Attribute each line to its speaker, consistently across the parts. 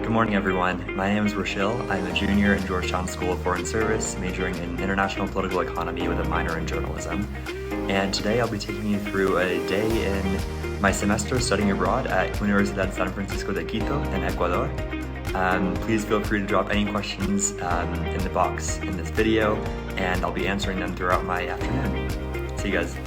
Speaker 1: Good morning, everyone. My name is Rushil. I'm a junior in Georgetown School of Foreign Service, majoring in International Political Economy with a minor in journalism. And today I'll be taking you through a day in my semester studying abroad at Universidad San Francisco de Quito in Ecuador. Please feel free to drop any questions in the box in this video, and I'll be answering them throughout my afternoon. See you guys.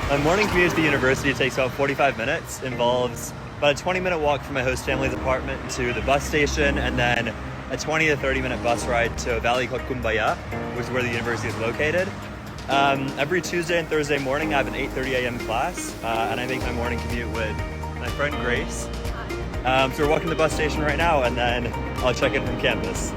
Speaker 2: My morning commute to the university takes about 45 minutes, involves about a 20-minute walk from my host family's apartment to the bus station, and then a 20 to 30-minute bus ride to a valley called Cumbaya, which is where the university is located. Every Tuesday and Thursday morning I have an 8:30 a.m. class, and I make my morning commute with my friend Grace. So we're walking to the bus station right now, and then I'll check in from campus.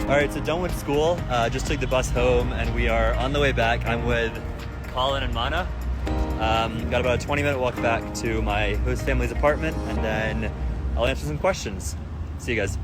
Speaker 2: Alright, so done with school, just took the bus home and we are on the way back. I'm with Colin and Mana. Got about a 20-minute walk back to my host family's apartment, and then I'll answer some questions. See you guys.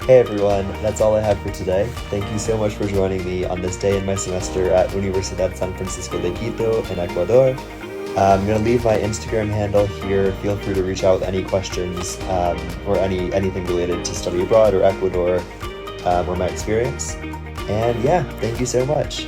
Speaker 1: Hey everyone, that's all I have for today. Thank you so much for joining me on this day in my semester at Universidad San Francisco de Quito in Ecuador. I'm going to leave my Instagram handle here. Feel free to reach out with any questions or anything related to study abroad or Ecuador or my experience. And yeah, thank you so much.